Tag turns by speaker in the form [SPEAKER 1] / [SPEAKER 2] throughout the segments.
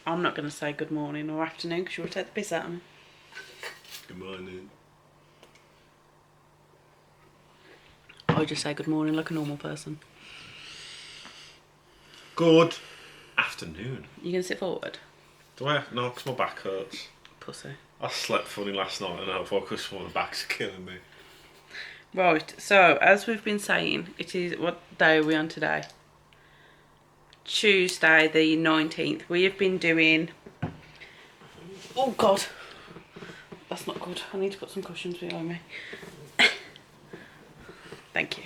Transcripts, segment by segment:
[SPEAKER 1] I'm not going to say good morning or afternoon because you'll take the piss out of me.
[SPEAKER 2] Good morning.
[SPEAKER 1] I just say good morning like a normal person.
[SPEAKER 2] Good afternoon.
[SPEAKER 1] You going to sit forward?
[SPEAKER 2] Do I? No, because my back hurts.
[SPEAKER 1] Pussy.
[SPEAKER 2] I slept funny last night and I focused on my back's killing me.
[SPEAKER 1] Right, so as we've been saying, it is, what day are we on today? Tuesday the 19th. We have been doing, oh God, that's not good. I need to put some cushions behind me. Thank you.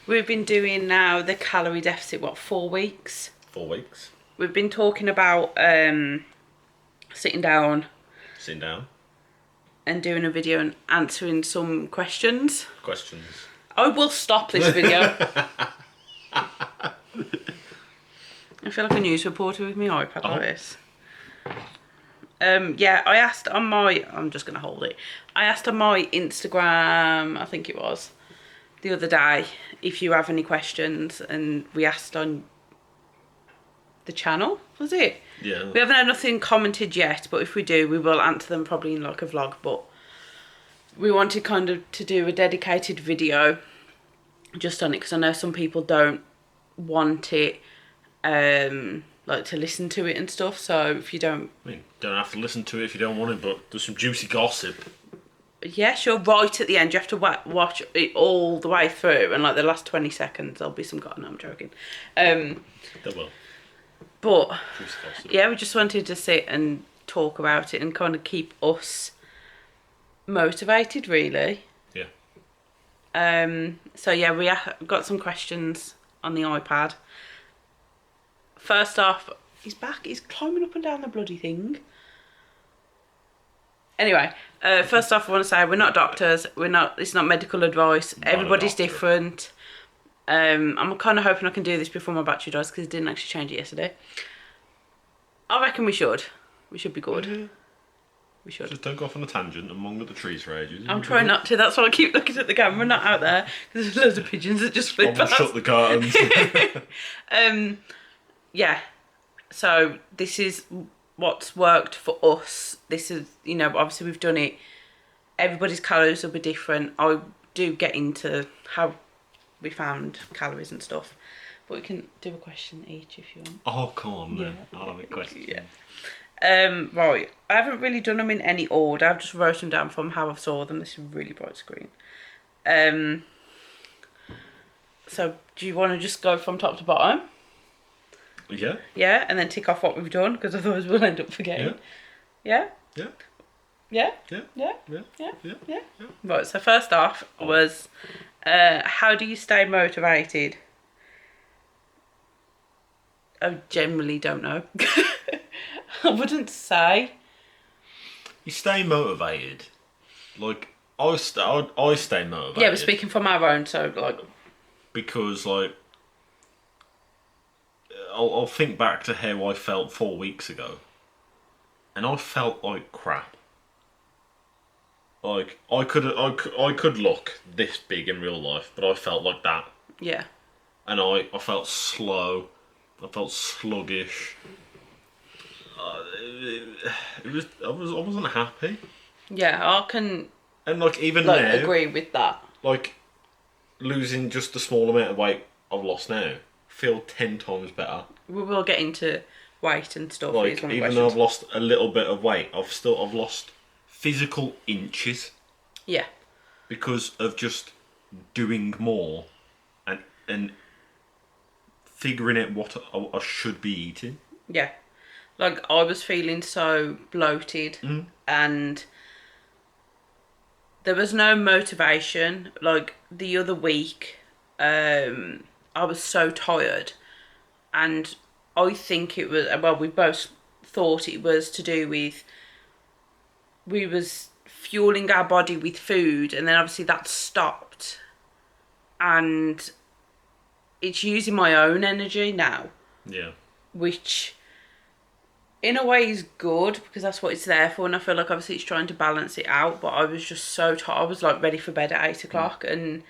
[SPEAKER 1] We've been doing now the calorie deficit, what, 4 weeks?
[SPEAKER 2] 4 weeks.
[SPEAKER 1] We've been talking about sitting down and doing a video and answering some questions. I will stop this video. I feel like a news reporter with my iPad like this. Yeah, I asked on my, I'm just going to hold it. I asked on my Instagram, I think it was, the other day, if you have any questions, and we asked on the channel, was it?
[SPEAKER 2] Yeah.
[SPEAKER 1] We haven't had nothing commented yet, but if we do, we will answer them probably in like a vlog, but we wanted kind of to do a dedicated video just on it, because I know some people don't want it, like to listen to it and stuff, so if you don't...
[SPEAKER 2] I mean, don't have to listen to it if you don't want it, but there's some juicy gossip.
[SPEAKER 1] Yeah, sure, right at the end, you have to watch it all the way through, and like the last 20 seconds, there'll be some... No, I'm joking.
[SPEAKER 2] There will.
[SPEAKER 1] But, yeah, we just wanted to sit and talk about it and kind of keep us motivated, really.
[SPEAKER 2] Yeah.
[SPEAKER 1] So, yeah, we got some questions on the iPad. First off, he's back. He's climbing up and down the bloody thing. Anyway, first off, I want to say we're not doctors. It's not medical advice. Everybody's different. I'm kind of hoping I can do this before my battery dies because it didn't actually change it yesterday. I reckon we should. We should be good. Mm-hmm. We should.
[SPEAKER 2] Just don't go off on a tangent and monger the trees for ages.
[SPEAKER 1] I'm trying not to. That's why I keep looking at the camera, not out there, because there's loads of pigeons that just flew past.
[SPEAKER 2] Shut the curtains.
[SPEAKER 1] Yeah. So this is what's worked for us. This is, you know, obviously we've done it. Everybody's calories will be different. I do get into how we found calories and stuff, but we can do a question each if you want.
[SPEAKER 2] Oh, come on then. Yeah. I'll have a question.
[SPEAKER 1] Yeah. Right, I haven't really done them in any order. I've just wrote them down from how I saw them. This is a really bright screen. So do you want to just go from top to bottom?
[SPEAKER 2] Yeah.
[SPEAKER 1] Yeah, and then tick off what we've done, because otherwise we'll end up forgetting.
[SPEAKER 2] Yeah.
[SPEAKER 1] Yeah?
[SPEAKER 2] Yeah.
[SPEAKER 1] Yeah?
[SPEAKER 2] Yeah.
[SPEAKER 1] Yeah?
[SPEAKER 2] Yeah.
[SPEAKER 1] Yeah?
[SPEAKER 2] Yeah.
[SPEAKER 1] Yeah? Right, so first off was, how do you stay motivated? I generally don't know. I wouldn't say.
[SPEAKER 2] You stay motivated. Like, I stay motivated.
[SPEAKER 1] Yeah, we're speaking from our own, so like...
[SPEAKER 2] Because, like, I'll think back to how I felt 4 weeks ago. And I felt like crap. Like, I could look this big in real life, but I felt like that.
[SPEAKER 1] Yeah.
[SPEAKER 2] And I felt slow. I felt sluggish. I wasn't happy.
[SPEAKER 1] Yeah, I can.
[SPEAKER 2] And like even
[SPEAKER 1] like,
[SPEAKER 2] now,
[SPEAKER 1] agree with that.
[SPEAKER 2] Like losing just the small amount of weight I've lost now, feel 10 times better.
[SPEAKER 1] We will get into weight and stuff.
[SPEAKER 2] Like even though I've lost a little bit of weight, I've lost physical inches.
[SPEAKER 1] Yeah.
[SPEAKER 2] Because of just doing more, and figuring out what I should be eating.
[SPEAKER 1] Yeah. Like, I was feeling so bloated and there was no motivation. Like, the other week, I was so tired, and I think it was, well, we both thought it was to do with, we was fueling our body with food, and then obviously that stopped, and it's using my own energy now.
[SPEAKER 2] Yeah.
[SPEAKER 1] Which in a way is good, because that's what it's there for, and I feel like obviously it's trying to balance it out, but I was just so tired. I was like ready for bed at 8 o'clock, and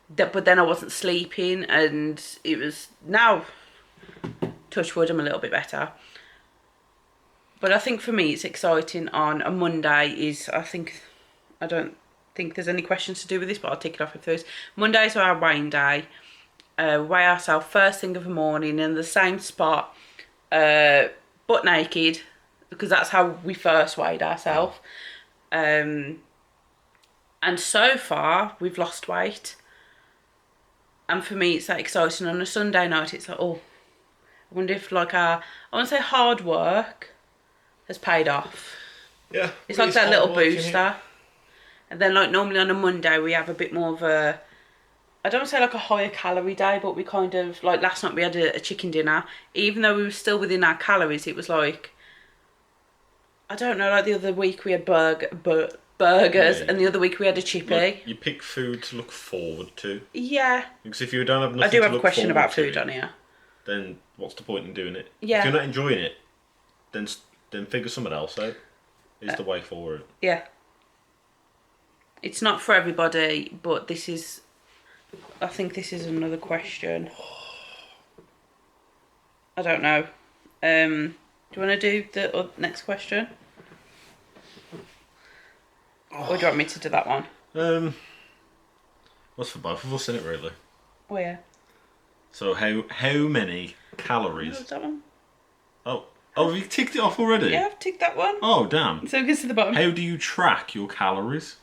[SPEAKER 1] but then I wasn't sleeping, and it was, now touch wood, I'm a little bit better, But I think for me, it's exciting on a Monday I don't think there's any questions to do with this, but I'll tick it off if there is. Mondays are our weighing day. Weigh ourselves first thing of the morning in the same spot, butt naked, because that's how we first weighed ourselves. And so far, we've lost weight. And for me, it's that exciting. On a Sunday night, it's like, oh, I wonder if like I want to say hard work has paid off.
[SPEAKER 2] Yeah.
[SPEAKER 1] It's like that little booster. And then like normally on a Monday, we have a bit more of a, I don't want to say like a higher calorie day, but we kind of, like last night we had a chicken dinner. Even though we were still within our calories, it was like, I don't know, like the other week we had burgers,
[SPEAKER 2] Yeah.
[SPEAKER 1] and the other week we had a chippy.
[SPEAKER 2] Like, you pick food to look forward to.
[SPEAKER 1] Yeah.
[SPEAKER 2] Because if you don't have nothing
[SPEAKER 1] I do
[SPEAKER 2] to
[SPEAKER 1] have a
[SPEAKER 2] look
[SPEAKER 1] question
[SPEAKER 2] forward
[SPEAKER 1] about food
[SPEAKER 2] to,
[SPEAKER 1] on here.
[SPEAKER 2] then what's the point in doing it?
[SPEAKER 1] Yeah.
[SPEAKER 2] If you're not enjoying it, then figure something else out. Is the way forward.
[SPEAKER 1] Yeah. It's not for everybody, but I think this is another question. I don't know. Do you want to do the next question? Or do you want me to do that one?
[SPEAKER 2] What's for both of us in it, really?
[SPEAKER 1] Oh, yeah.
[SPEAKER 2] So how many
[SPEAKER 1] What
[SPEAKER 2] calories?
[SPEAKER 1] was that one?
[SPEAKER 2] Oh, have you ticked it off already?
[SPEAKER 1] Yeah, I've ticked that one.
[SPEAKER 2] Oh, damn.
[SPEAKER 1] So it gets to the bottom.
[SPEAKER 2] How do you track your calories?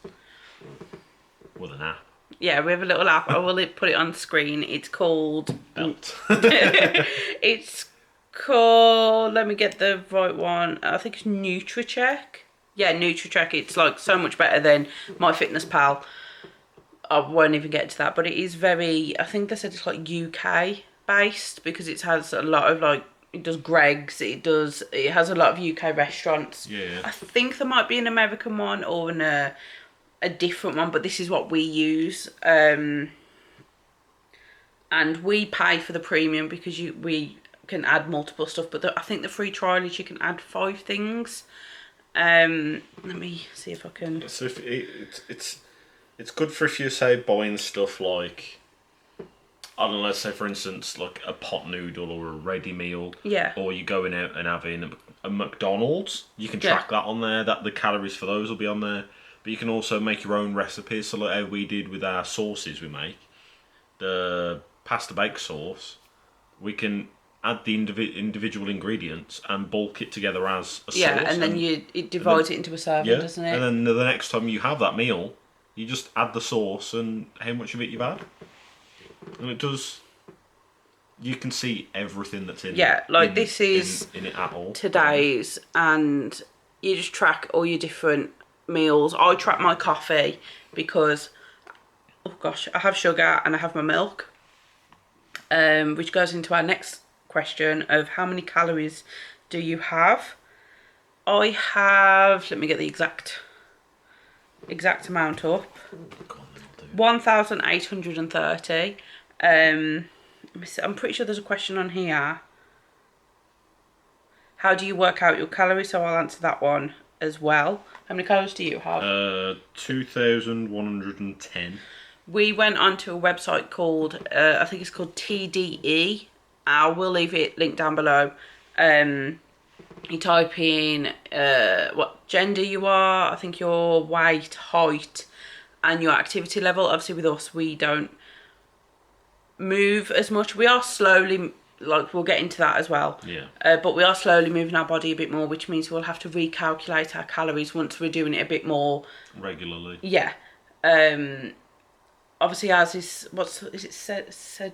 [SPEAKER 2] With an app.
[SPEAKER 1] Yeah, we have a little app. I will put it on screen. It's called...
[SPEAKER 2] Belt.
[SPEAKER 1] It's called... Let me get the right one. I think it's NutriCheck. Yeah, NutriCheck. It's like so much better than MyFitnessPal. I won't even get to that. But it is very... I think they said it's like UK based because it has a lot of like... It does Greg's. It has a lot of UK restaurants.
[SPEAKER 2] Yeah.
[SPEAKER 1] I think there might be an American one or a different one, but this is what we use. And we pay for the premium because we can add multiple stuff. But I think the free trial is you can add 5 things. Let me see if I can.
[SPEAKER 2] So if it's good for if you say buying stuff like, I don't know, let's say for instance like a pot noodle or a ready meal.
[SPEAKER 1] Yeah.
[SPEAKER 2] Or you're going out and having a McDonald's. You can track that on there. That the calories for those will be on there. But you can also make your own recipes. So like how we did with our sauces we make, the pasta bake sauce, we can add the individual ingredients and bulk it together as a sauce.
[SPEAKER 1] Yeah, and then it divides it into a serving, doesn't it?
[SPEAKER 2] And then the next time you have that meal, you just add the sauce and how much of it you've had. And it does... You can see everything that's in
[SPEAKER 1] this is
[SPEAKER 2] in it at all.
[SPEAKER 1] today's, and you just track all your different meals. I track my coffee because, oh gosh, I have sugar and I have my milk, which goes into our next question of how many calories do you have. I have, let me get the exact amount up. 1,830. I'm pretty sure there's a question on here. How do you work out your calories? So I'll answer that one as well. How many calories do you have?
[SPEAKER 2] 2,110.
[SPEAKER 1] We went onto a website called, I think it's called TDE. I will leave it linked down below. You type in what gender you are, I think your weight, height, and your activity level. Obviously with us, we don't move as much. We are slowly, like we'll get into that as well.
[SPEAKER 2] Yeah.
[SPEAKER 1] But we are slowly moving our body a bit more, which means we'll have to recalculate our calories once we're doing it a bit more
[SPEAKER 2] regularly.
[SPEAKER 1] Yeah. Obviously ours is, said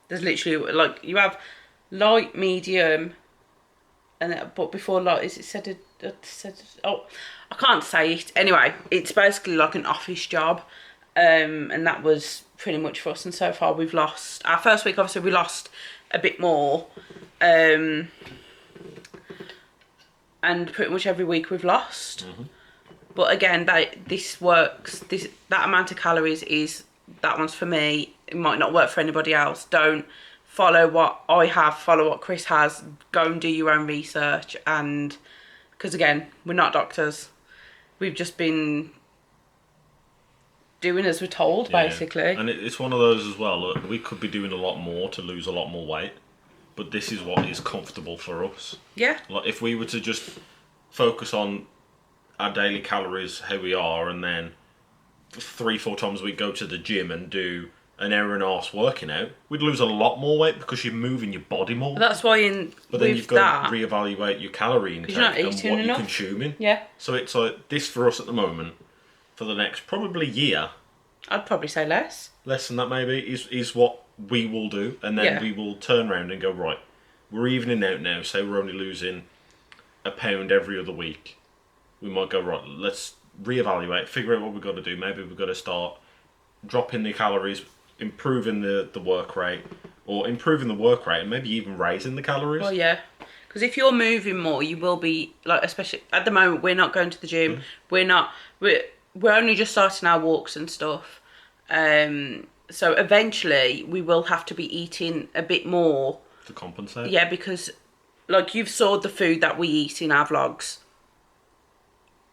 [SPEAKER 1] there's literally like you have light, medium, and but before light is it said oh, I can't say it. Anyway, it's basically like an office job. And that was pretty much for us, and so far we've lost, our first week obviously we lost a bit more, and pretty much every week we've lost. But again, this works, that amount of calories is, that one's for me, it might not work for anybody else. Don't follow what I have, follow what Chris has, go and do your own research, and because again, we're not doctors, we've just been doing as we're told, basically.
[SPEAKER 2] And it's one of those as well, look, we could be doing a lot more to lose a lot more weight, but this is what is comfortable for us.
[SPEAKER 1] Yeah.
[SPEAKER 2] Like if we were to just focus on our daily calories, how we are, and then 3-4 times a week go to the gym and do an hour and a half working out, we'd lose a lot more weight because you're moving your body more.
[SPEAKER 1] But that's why
[SPEAKER 2] but then you've got to reevaluate your calorie intake
[SPEAKER 1] you're not
[SPEAKER 2] and
[SPEAKER 1] eating
[SPEAKER 2] what
[SPEAKER 1] enough.
[SPEAKER 2] you're consuming.
[SPEAKER 1] Yeah.
[SPEAKER 2] So it's like this for us at the moment, for the next probably year.
[SPEAKER 1] I'd probably say less.
[SPEAKER 2] Less than that maybe is what we will do, and then we will turn around and go, right, we're evening out now. Say we're only losing a pound every other week. We might go, right, let's reevaluate, figure out what we've got to do. Maybe we've got to start dropping the calories, improving the work rate, or improving the work rate and maybe even raising the calories.
[SPEAKER 1] Well, yeah. Because if you're moving more, you will be, like, especially at the moment, we're not going to the gym. We're only just starting our walks and stuff. So eventually we will have to be eating a bit more.
[SPEAKER 2] To compensate?
[SPEAKER 1] Yeah, because, like, you've saw the food that we eat in our vlogs.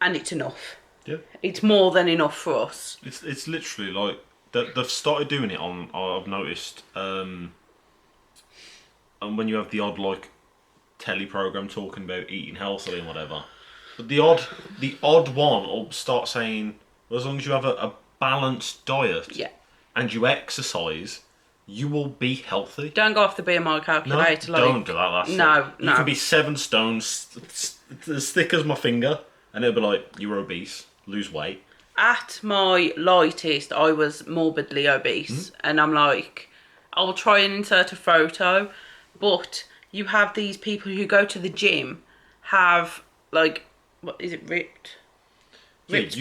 [SPEAKER 1] And it's enough.
[SPEAKER 2] Yeah.
[SPEAKER 1] It's more than enough for us.
[SPEAKER 2] It's literally like they've started doing it on. I've noticed, and when you have the odd like telly program talking about eating healthily and whatever, but the odd one will start saying, well, as long as you have a balanced diet, and you exercise, you will be healthy.
[SPEAKER 1] Don't go off the BMI calculator.
[SPEAKER 2] No, don't do that.
[SPEAKER 1] No.
[SPEAKER 2] You can be 7 stones, as thick as my finger, and it'll be like, you're obese. Lose weight.
[SPEAKER 1] At my lightest, I was morbidly obese, and I'm like, I'll try and insert a photo, but you have these people who go to the gym, have like, what is it, ripped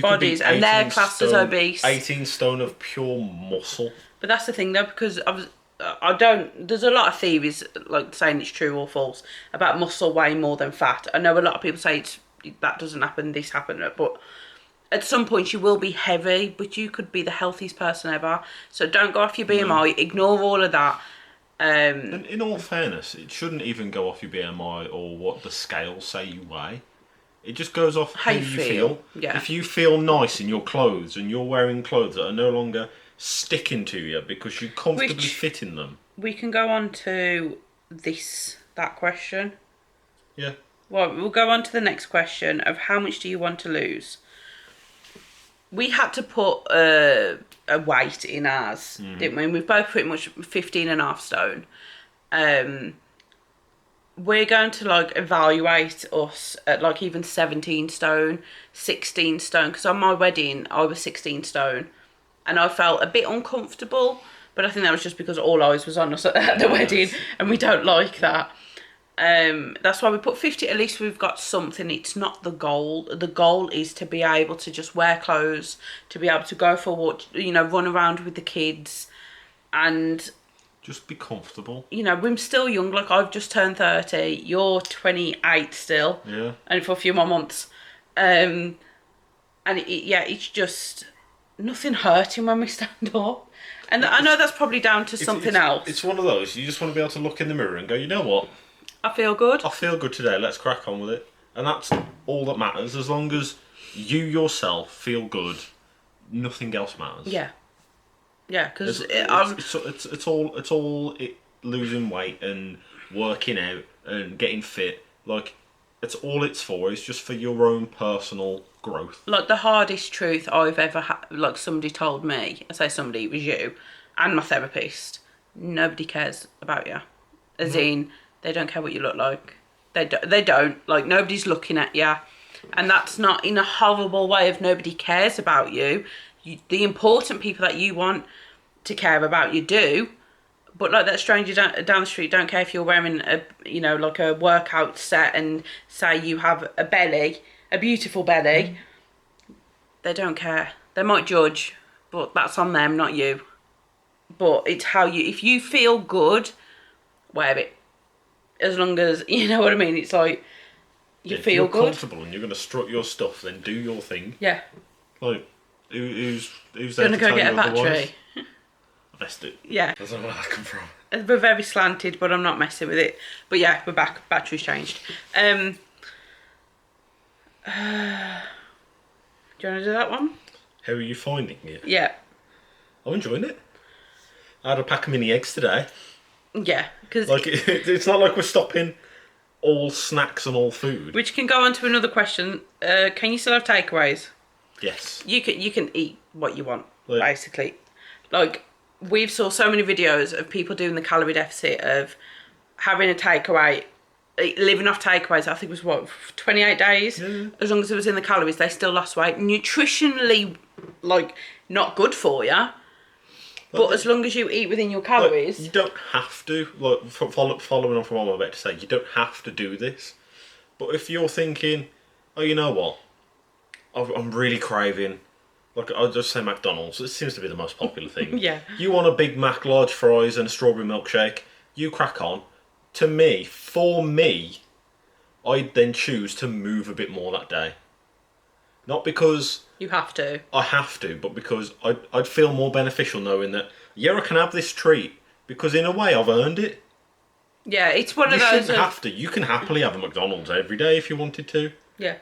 [SPEAKER 1] bodies, and they're classed as obese.
[SPEAKER 2] 18 stone of pure muscle.
[SPEAKER 1] But that's the thing though, because there's a lot of theories like saying it's true or false about muscle weighing more than fat. I know a lot of people say that doesn't happen, this happened, but at some point you will be heavy, but you could be the healthiest person ever. So don't go off your BMI, ignore all of that.
[SPEAKER 2] And in all fairness, it shouldn't even go off your BMI or what the scales say you weigh. It just goes off how you feel.
[SPEAKER 1] Yeah.
[SPEAKER 2] If you feel nice in your clothes and you're wearing clothes that are no longer sticking to you because you comfortably fit in them.
[SPEAKER 1] We can go on to that question.
[SPEAKER 2] Yeah.
[SPEAKER 1] Well, we'll go on to the next question of how much do you want to lose? We had to put a weight in ours, didn't we? We've both pretty much 15.5 stone. We're going to like evaluate us at like even 17 stone, 16 stone. Because on my wedding, I was 16 stone. And I felt a bit uncomfortable. But I think that was just because all eyes was on us at the wedding. And we don't like that. That's why we put 50. At least we've got something. It's not the goal. The goal is to be able to just wear clothes, to be able to go for a walk, run around with the kids, and
[SPEAKER 2] just be comfortable.
[SPEAKER 1] We're still young. Like, I've just turned 30. You're 28 still.
[SPEAKER 2] Yeah.
[SPEAKER 1] And for a few more months. And it's just nothing hurting when we stand up. And I know that's probably down to something else.
[SPEAKER 2] It's one of those. You just want to be able to look in the mirror and go, you know what?
[SPEAKER 1] I feel good.
[SPEAKER 2] I feel good today. Let's crack on with it. And that's all that matters. As long as you yourself feel good, nothing else matters.
[SPEAKER 1] Yeah. Yeah, because
[SPEAKER 2] it's all losing weight and working out and getting fit. Like, it's all it's for. It's just for your own personal growth. Like,
[SPEAKER 1] the hardest truth I've ever had, like somebody told me, I say somebody, it was you, and my therapist, nobody cares about you. As in, they don't care what you look like. They don't. Like, nobody's looking at you. And that's not in a horrible way of nobody cares about you. The important people that you want to care about you do. But, like, that stranger down the street don't care if you're wearing like a workout set and say you have a belly, a beautiful belly. They don't care. They might judge, but that's on them, not you. But it's how if you feel good, wear it. As long as, you know what I mean, it's like, you feel good.
[SPEAKER 2] If you're comfortable and you're going to strut your stuff, then do your thing.
[SPEAKER 1] Yeah.
[SPEAKER 2] Like, who's there
[SPEAKER 1] to go get a battery?
[SPEAKER 2] I messed it.
[SPEAKER 1] Yeah.
[SPEAKER 2] That's not where that come from.
[SPEAKER 1] We're very slanted, but I'm not messing with it. But yeah, we're back. Battery's changed. Do you want to do that one?
[SPEAKER 2] How are you finding it?
[SPEAKER 1] Yeah.
[SPEAKER 2] I'm enjoying it. I had a pack of mini eggs today.
[SPEAKER 1] Yeah, because
[SPEAKER 2] Like, it's not like we're stopping all snacks and all food.
[SPEAKER 1] which can go on to another question. Can you still have takeaways?
[SPEAKER 2] Yes.
[SPEAKER 1] You can eat what you want,
[SPEAKER 2] Like,
[SPEAKER 1] basically. Like, we've saw so many videos of people doing the calorie deficit of having a takeaway, living off takeaways. I think it was what, 28 days.
[SPEAKER 2] Yeah.
[SPEAKER 1] As long as it was in the calories, they still lost weight. Nutritionally, like, not good for you. But as long as you eat within your calories,
[SPEAKER 2] you don't have to. Like, following on from what I'm about to say, you don't have to do this. But if you're thinking, oh, you know what, I'm really craving. Like, I'll just say McDonald's. It seems to be the most popular thing.
[SPEAKER 1] Yeah.
[SPEAKER 2] You want a Big Mac, large fries, and a strawberry milkshake. You crack on. For me, I'd then choose to move a bit more that day. Not because
[SPEAKER 1] you have to.
[SPEAKER 2] I have to, but because I'd feel more beneficial knowing that, yeah, I can have this treat, because in a way I've earned it.
[SPEAKER 1] Yeah, it's one
[SPEAKER 2] You
[SPEAKER 1] of those.
[SPEAKER 2] shouldn't have to. You can happily have a McDonald's every day if you wanted to.
[SPEAKER 1] Yeah.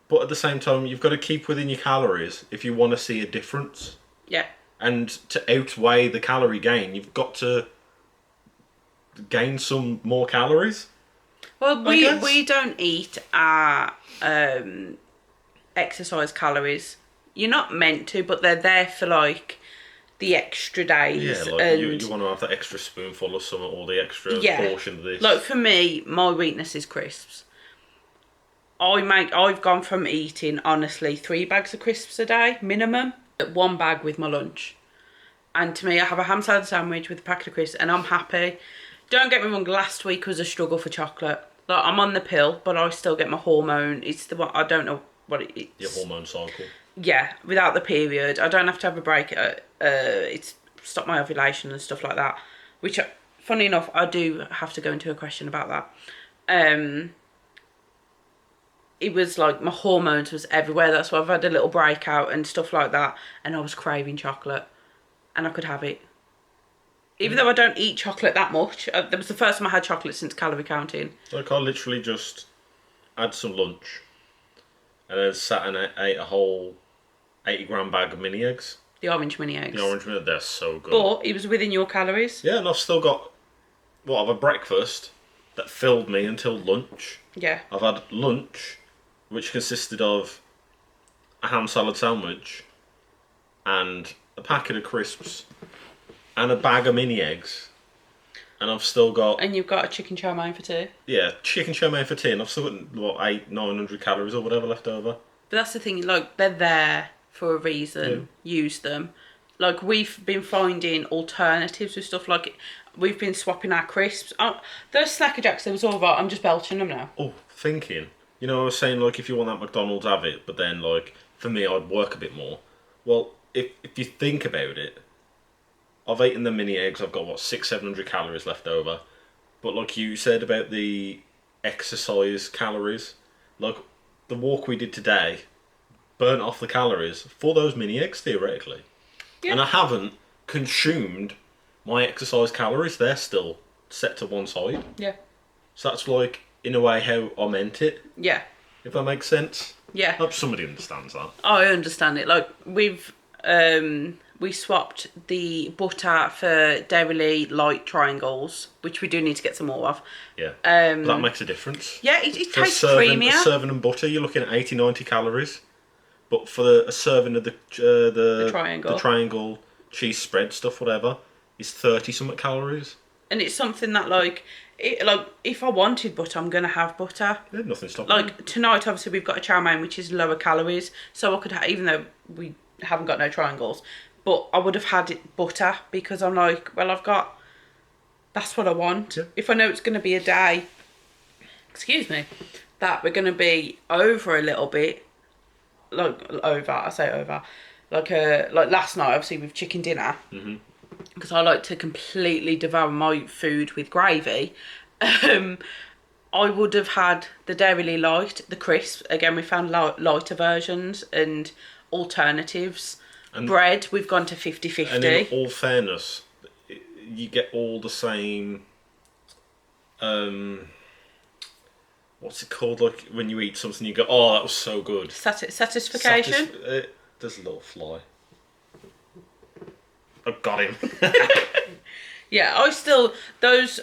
[SPEAKER 2] But at the same time, you've got to keep within your calories if you want to see a difference.
[SPEAKER 1] Yeah.
[SPEAKER 2] And to outweigh the calorie gain, you've got to gain some more calories.
[SPEAKER 1] Well, we don't eat our exercise calories. You're not meant to, but they're there for like the extra days.
[SPEAKER 2] Yeah, like
[SPEAKER 1] and
[SPEAKER 2] you want to have that extra spoonful of something or the extra portion of this.
[SPEAKER 1] Like for me, my weakness is crisps. I've gone from eating honestly 3 bags of crisps a day minimum, 1 bag with my lunch. And to me, I have a ham salad sandwich with a packet of crisps, and I'm happy. Don't get me wrong. Last week was a struggle for chocolate. Like, I'm on the pill, but I still get my hormone. It's the one I don't know what it is.
[SPEAKER 2] Your hormone cycle.
[SPEAKER 1] Yeah, without the period, I don't have to have a break. It's stopped my ovulation and stuff like that. Which, funny enough, I do have to go into a question about that. It was like my hormones was everywhere. That's why I've had a little breakout and stuff like that. And I was craving chocolate, and I could have it. Even though I don't eat chocolate that much, that was the first time I had chocolate since calorie counting.
[SPEAKER 2] Like, I literally just had some lunch and then sat and ate a whole 80-gram bag of mini eggs.
[SPEAKER 1] The orange mini eggs.
[SPEAKER 2] The orange mini, they're so good.
[SPEAKER 1] But it was within your calories.
[SPEAKER 2] Yeah, and I've still got, I've had breakfast that filled me until lunch.
[SPEAKER 1] Yeah.
[SPEAKER 2] I've had lunch, which consisted of a ham salad sandwich and a packet of crisps and a bag of mini eggs, and I've still got...
[SPEAKER 1] And you've got a chicken chow mein for tea.
[SPEAKER 2] Yeah, chicken chow mein for tea, and I've still got, 900 calories or whatever left over.
[SPEAKER 1] But that's the thing, like, they're there for a reason. Yeah. Use them. Like, we've been finding alternatives with stuff, like, we've been swapping our crisps. Those Snacker Jacks, they was all right, I'm just belching them now.
[SPEAKER 2] Oh, thinking. You know, I was saying, like, if you want that McDonald's, have it, but then, like, for me, I'd work a bit more. Well, if you think about it, I've eaten the mini eggs. I've got 600-700 calories left over. But like you said about the exercise calories, like the walk we did today burnt off the calories for those mini eggs theoretically. Yeah. And I haven't consumed my exercise calories. They're still set to one side.
[SPEAKER 1] Yeah. So
[SPEAKER 2] that's like in a way how I meant it.
[SPEAKER 1] Yeah.
[SPEAKER 2] If that makes sense.
[SPEAKER 1] Yeah.
[SPEAKER 2] I hope somebody understands that.
[SPEAKER 1] I understand it. Like we swapped the butter for Dairy Light triangles, which we do need to get some more of.
[SPEAKER 2] Yeah. But that makes a difference.
[SPEAKER 1] Yeah, it
[SPEAKER 2] for
[SPEAKER 1] tastes creamier.
[SPEAKER 2] A serving of butter, you're looking at 80-90 calories. But for a serving of the triangle cheese spread stuff, whatever, is 30-something calories.
[SPEAKER 1] And it's something that like if I wanted butter, I'm gonna have butter.
[SPEAKER 2] Yeah, nothing stopping.
[SPEAKER 1] Like tonight, obviously we've got a chow mein which is lower calories, so I could even though we haven't got no triangles, but I would have had it butter because I'm like, well, that's what I want. Yeah. If I know it's gonna be a day, that we're gonna be over a little bit, like last night, obviously with chicken dinner. Mm-hmm. Because I like to completely devour my food with gravy. I would have had the Dairy Light, the crisps. Again, we found lighter versions and alternatives. And bread, we've gone to 50-50.
[SPEAKER 2] And in all fairness, you get all the same... what's it called? Like when you eat something, you go, oh, that was so good.
[SPEAKER 1] Satisfaction?
[SPEAKER 2] There's a little fly. I got him.
[SPEAKER 1] Yeah, I still those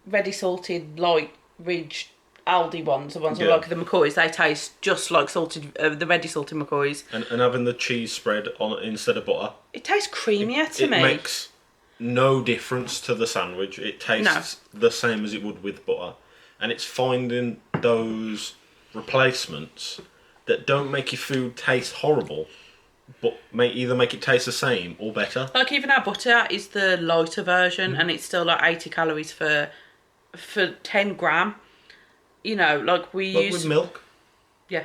[SPEAKER 1] ready salted light ridge Aldi ones, the ones I
[SPEAKER 2] Yeah.
[SPEAKER 1] like the McCoys, they taste just like salted the ready salted McCoys.
[SPEAKER 2] And having the cheese spread on it instead of butter,
[SPEAKER 1] It tastes creamier to
[SPEAKER 2] it
[SPEAKER 1] me.
[SPEAKER 2] makes no difference to the sandwich. It tastes the same as it would with butter. And it's finding those replacements that don't make your food taste horrible, but either make it taste the same or better.
[SPEAKER 1] Like even our butter is the lighter version, and it's still like 80 calories for 10 gram. You know, like we
[SPEAKER 2] Like
[SPEAKER 1] use
[SPEAKER 2] with milk.
[SPEAKER 1] yeah.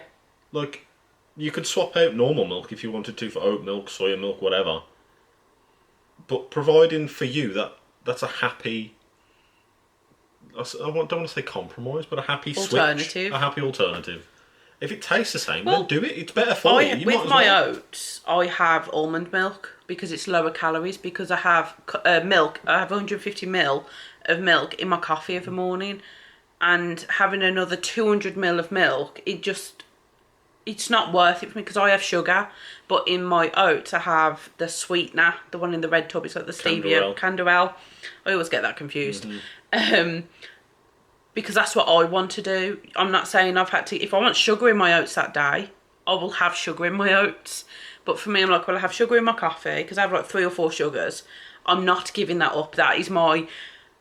[SPEAKER 2] Like, you could swap out normal milk if you wanted to for oat milk, soya milk, whatever. But providing for you that's a happy, don't want to say compromise, but a happy
[SPEAKER 1] Alternative.
[SPEAKER 2] switch, a happy alternative. If it tastes the same,
[SPEAKER 1] Well,
[SPEAKER 2] then do it. It's better for you. You might
[SPEAKER 1] with
[SPEAKER 2] as
[SPEAKER 1] my
[SPEAKER 2] well.
[SPEAKER 1] oats, I have almond milk because it's lower calories. Because I have milk, I have 150 ml of milk in my coffee every morning, and having another 200 ml of milk, it's not worth it for me because I have sugar. But in my oats, I have the sweetener, the one in the red tub. It's like the stevia, Canderel. I always get that confused. Because that's what I want to do. I'm not saying I've had to. If I want sugar in my oats that day, I will have sugar in my oats. But for me, I'm like, well, I have sugar in my coffee because I have like 3 or 4 sugars. I'm not giving that up. That is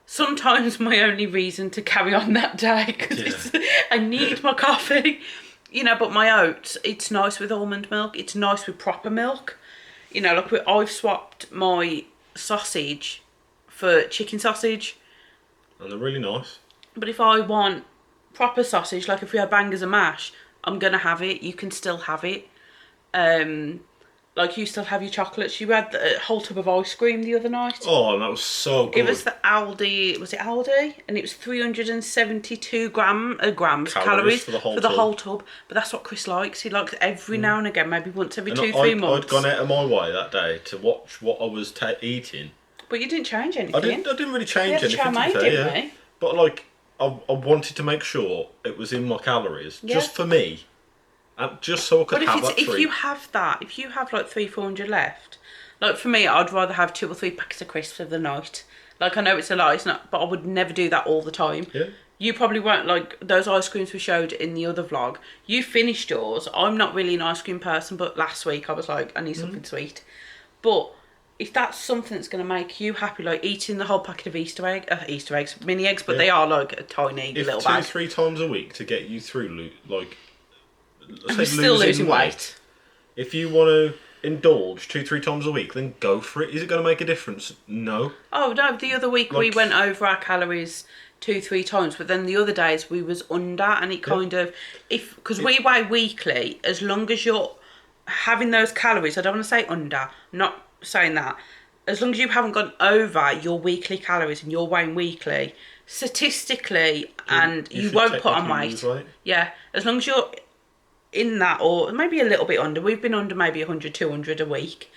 [SPEAKER 1] sometimes my only reason to carry on that day because I need my coffee. You know, but my oats, it's nice with almond milk. It's nice with proper milk. You know, like I've swapped my sausage for chicken sausage.
[SPEAKER 2] And they're really nice.
[SPEAKER 1] But if I want proper sausage, like if we have bangers and mash, I'm going to have it. You can still have it. Like you still have your chocolates. You had a whole tub of ice cream the other night.
[SPEAKER 2] Oh, and that was so good.
[SPEAKER 1] It was the Aldi, was it Aldi? And it was 372 calories
[SPEAKER 2] for the
[SPEAKER 1] whole tub. But that's what Chris likes. He likes every now and again, maybe once every 2-3 months.
[SPEAKER 2] I'd gone out of my way that day to watch what I was eating.
[SPEAKER 1] But you didn't change anything.
[SPEAKER 2] I didn't really change anything.
[SPEAKER 1] Didn't we?
[SPEAKER 2] But like, I wanted to make sure it was in my calories, just for me. And just so I could have that treat.
[SPEAKER 1] If you have like 300-400 left, like for me, I'd rather have 2 or 3 packets of crisps of the night. Like I know it's a lie, it's not, but I would never do that all the time.
[SPEAKER 2] Yeah.
[SPEAKER 1] You probably won't like those ice creams we showed in the other vlog. You finished yours. I'm not really an ice cream person, but last week I was like, I need something sweet. But if that's something that's going to make you happy, like eating the whole packet of Easter eggs, mini eggs, but they are like a tiny little bag.
[SPEAKER 2] 2-3 times a week to get you through, like.
[SPEAKER 1] I'm still losing weight.
[SPEAKER 2] If you want to indulge 2-3 times a week, then go for it. Is it going to make a difference? No.
[SPEAKER 1] Oh no! The other week we went over our calories 2-3 times, but then the other days we was under, and it kind of because we weigh weekly. As long as you're having those calories, I don't want to say under. I'm not saying that. As long as you haven't gone over your weekly calories and you're weighing weekly, statistically, and you won't put on weight. Yeah, as long as you're in that, or maybe a little bit under. We've been under maybe 100-200 a week.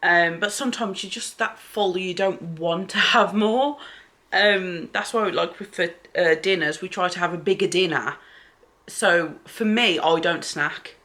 [SPEAKER 1] But sometimes you're just that full you don't want to have more. That's why like for dinners we try to have a bigger dinner. So for me, I don't snack.